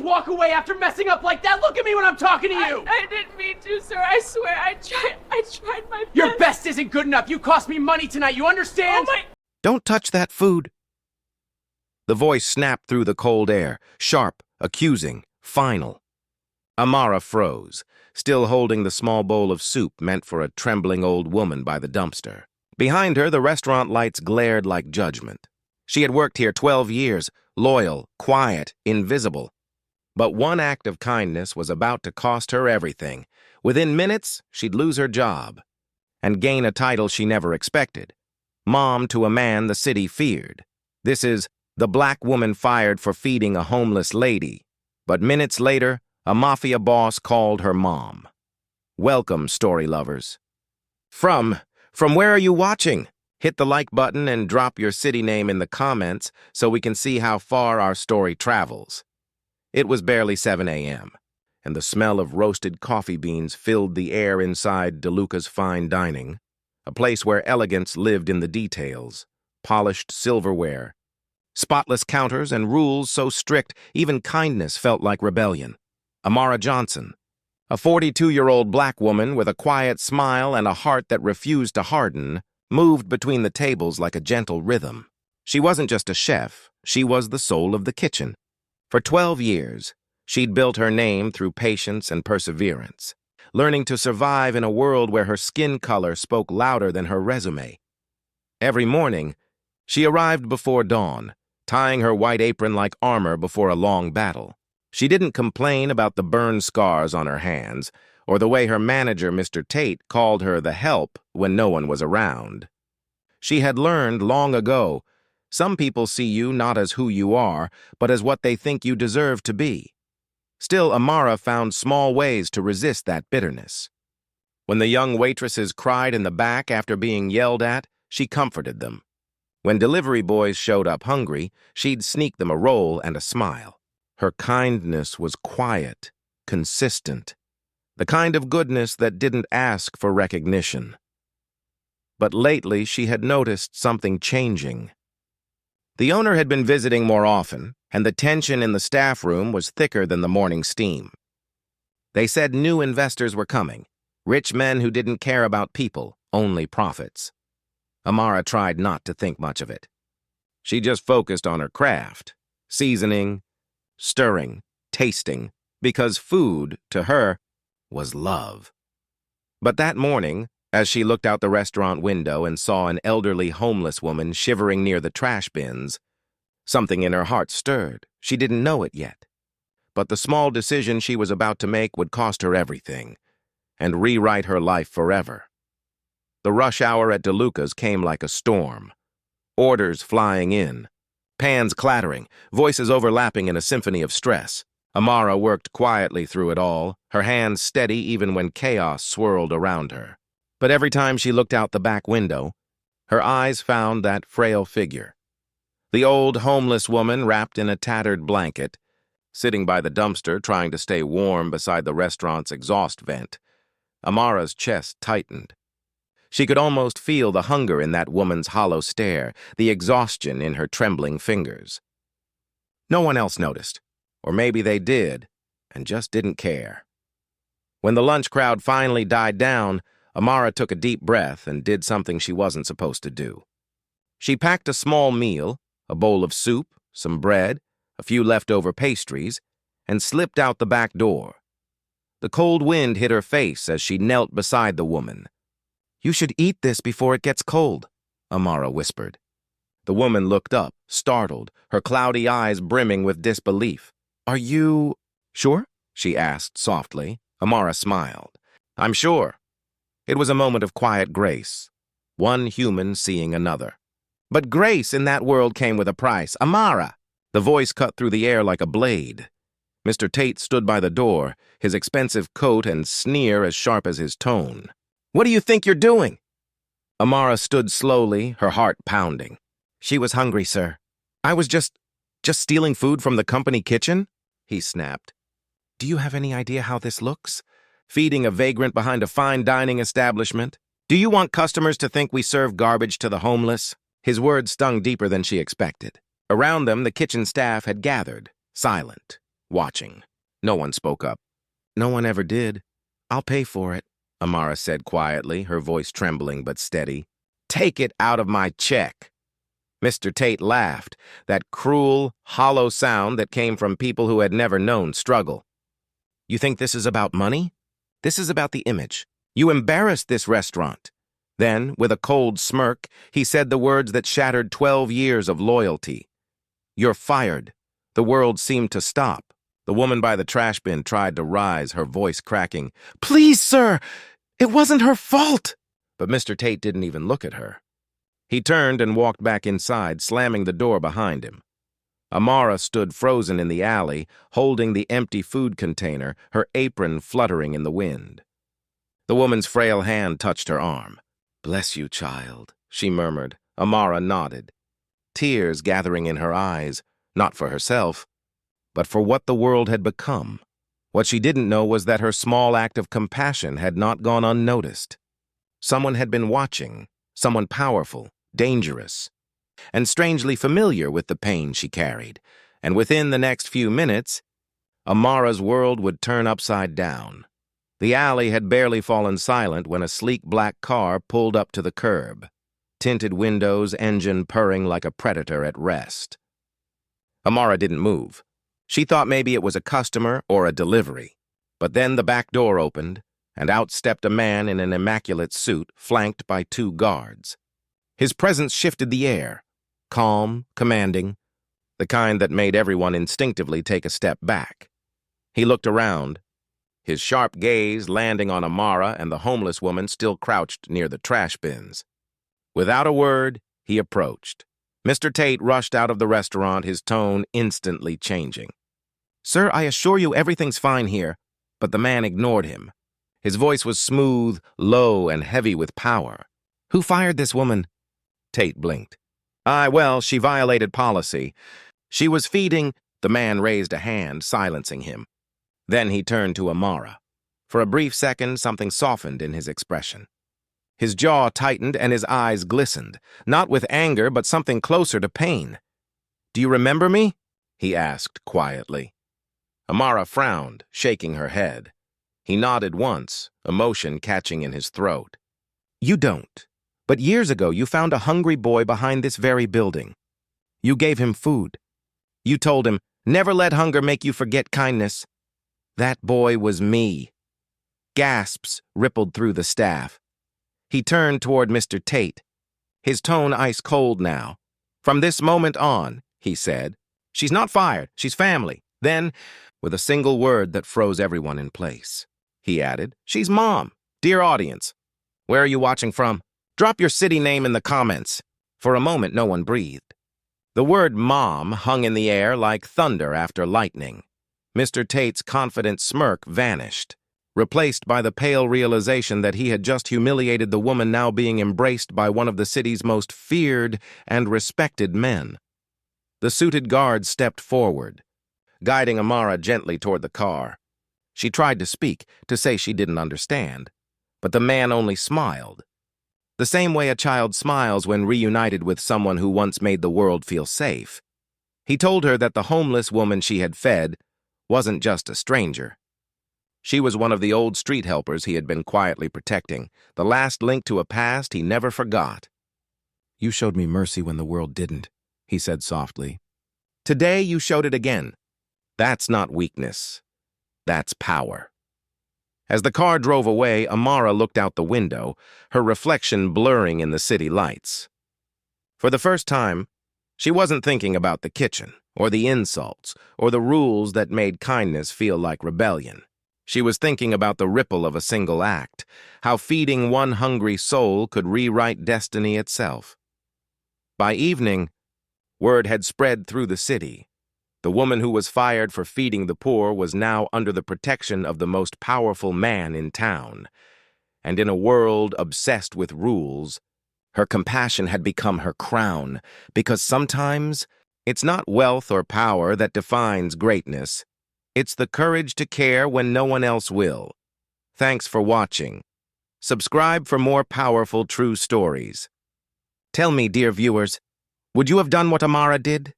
walk away after messing up like that? Look at me when I'm talking to you! I didn't mean to, sir. I swear, I tried my best. Your best isn't good enough. You cost me money tonight, you understand? Oh my... Don't touch that food. The voice snapped through the cold air, sharp, accusing, final. Amara froze, still holding the small bowl of soup meant for a trembling old woman by the dumpster. Behind her, the restaurant lights glared like judgment. She had worked here 12 years, loyal, quiet, invisible. But one act of kindness was about to cost her everything. Within minutes, she'd lose her job and gain a title she never expected. Mom to a man the city feared. This is the black woman fired for feeding a homeless lady. But minutes later, a Mafia boss called her mom. Welcome, story lovers. From where are you watching? Hit the like button and drop your city name in the comments so we can see how far our story travels. It was barely 7 a.m., and the smell of roasted coffee beans filled the air inside DeLuca's fine dining, a place where elegance lived in the details, polished silverware, spotless counters, and rules so strict even kindness felt like rebellion. Amara Johnson, a 42-year-old black woman with a quiet smile and a heart that refused to harden, moved between the tables like a gentle rhythm. She wasn't just a chef, she was the soul of the kitchen. For 12 years, she'd built her name through patience and perseverance, learning to survive in a world where her skin color spoke louder than her resume. Every morning, she arrived before dawn, tying her white apron like armor before a long battle. She didn't complain about the burn scars on her hands or the way her manager, Mr. Tate, called her the help when no one was around. She had learned long ago, some people see you not as who you are, but as what they think you deserve to be. Still, Amara found small ways to resist that bitterness. When the young waitresses cried in the back after being yelled at, she comforted them. When delivery boys showed up hungry, she'd sneak them a roll and a smile. Her kindness was quiet, consistent, the kind of goodness that didn't ask for recognition. But lately, she had noticed something changing. The owner had been visiting more often, and the tension in the staff room was thicker than the morning steam. They said new investors were coming, rich men who didn't care about people, only profits. Amara tried not to think much of it. She just focused on her craft, seasoning, stirring, tasting, because food, to her, was love. But that morning, as she looked out the restaurant window and saw an elderly homeless woman shivering near the trash bins, something in her heart stirred. She didn't know it yet. But the small decision she was about to make would cost her everything and rewrite her life forever. The rush hour at DeLuca's came like a storm. Orders flying in, pans clattering, voices overlapping in a symphony of stress. Amara worked quietly through it all, her hands steady even when chaos swirled around her. But every time she looked out the back window, her eyes found that frail figure. The old homeless woman wrapped in a tattered blanket, sitting by the dumpster trying to stay warm beside the restaurant's exhaust vent. Amara's chest tightened. She could almost feel the hunger in that woman's hollow stare, the exhaustion in her trembling fingers. No one else noticed, or maybe they did, and just didn't care. When the lunch crowd finally died down, Amara took a deep breath and did something she wasn't supposed to do. She packed a small meal, a bowl of soup, some bread, a few leftover pastries, and slipped out the back door. The cold wind hit her face as she knelt beside the woman. "You should eat this before it gets cold," Amara whispered. The woman looked up, startled, her cloudy eyes brimming with disbelief. "Are you sure?" she asked softly. Amara smiled. "I'm sure." It was a moment of quiet grace, one human seeing another. But grace in that world came with a price. "Amara!" The voice cut through the air like a blade. Mr. Tate stood by the door, his expensive coat and sneer as sharp as his tone. "What do you think you're doing?" Amara stood slowly, her heart pounding. "She was hungry, sir. I was just stealing food from the company kitchen?" he snapped. "Do you have any idea how this looks? Feeding a vagrant behind a fine dining establishment? Do you want customers to think we serve garbage to the homeless?" His words stung deeper than she expected. Around them, the kitchen staff had gathered, silent, watching. No one spoke up. No one ever did. I'll pay for it, Amara said quietly, her voice trembling but steady. Take it out of my check. Mr. Tate laughed, that cruel, hollow sound that came from people who had never known struggle. You think this is about money? This is about the image. You embarrassed this restaurant. Then, with a cold smirk, he said the words that shattered 12 years of loyalty. You're fired. The world seemed to stop. The woman by the trash bin tried to rise, her voice cracking. Please, sir! It wasn't her fault! But Mr. Tate didn't even look at her. He turned and walked back inside, slamming the door behind him. Amara stood frozen in the alley, holding the empty food container, her apron fluttering in the wind. The woman's frail hand touched her arm. Bless you, child, she murmured. Amara nodded, tears gathering in her eyes, not for herself, but for what the world had become. What she didn't know was that her small act of compassion had not gone unnoticed. Someone had been watching, someone powerful, dangerous, and strangely familiar with the pain she carried, and within the next few minutes, Amara's world would turn upside down. The alley had barely fallen silent when a sleek black car pulled up to the curb, tinted windows, engine purring like a predator at rest. Amara didn't move. She thought maybe it was a customer or a delivery. But then the back door opened, and out stepped a man in an immaculate suit, flanked by 2 guards. His presence shifted the air, calm, commanding, the kind that made everyone instinctively take a step back. He looked around, his sharp gaze landing on Amara and the homeless woman still crouched near the trash bins. Without a word, he approached. Mr. Tate rushed out of the restaurant, his tone instantly changing. Sir, I assure you everything's fine here, but the man ignored him. His voice was smooth, low, and heavy with power. Who fired this woman? Tate blinked. Well, she violated policy. She was feeding. The man raised a hand, silencing him. Then he turned to Amara. For a brief second, something softened in his expression. His jaw tightened and his eyes glistened, not with anger, but something closer to pain. Do you remember me? He asked quietly. Amara frowned, shaking her head. He nodded once, emotion catching in his throat. You don't. But years ago, you found a hungry boy behind this very building. You gave him food. You told him, never let hunger make you forget kindness. That boy was me. Gasps rippled through the staff. He turned toward Mr. Tate, his tone ice-cold now. From this moment on, he said, she's not fired, she's family. Then, with a single word that froze everyone in place, he added, she's Mom. Dear audience, where are you watching from? Drop your city name in the comments. For a moment, no one breathed. The word Mom hung in the air like thunder after lightning. Mr. Tate's confident smirk vanished, replaced by the pale realization that he had just humiliated the woman now being embraced by one of the city's most feared and respected men. The suited guard stepped forward, guiding Amara gently toward the car. She tried to speak, to say she didn't understand, but the man only smiled. The same way a child smiles when reunited with someone who once made the world feel safe. He told her that the homeless woman she had fed wasn't just a stranger. She was one of the old street helpers he had been quietly protecting, the last link to a past he never forgot. You showed me mercy when the world didn't, he said softly. Today you showed it again. That's not weakness. That's power. As the car drove away, Amara looked out the window, her reflection blurring in the city lights. For the first time, she wasn't thinking about the kitchen, or the insults, or the rules that made kindness feel like rebellion. She was thinking about the ripple of a single act, how feeding one hungry soul could rewrite destiny itself. By evening, word had spread through the city. The woman who was fired for feeding the poor was now under the protection of the most powerful man in town. And in a world obsessed with rules, her compassion had become her crown, because sometimes it's not wealth or power that defines greatness. It's the courage to care when no one else will. Thanks for watching. Subscribe for more powerful true stories. Tell me, dear viewers, would you have done what Amara did?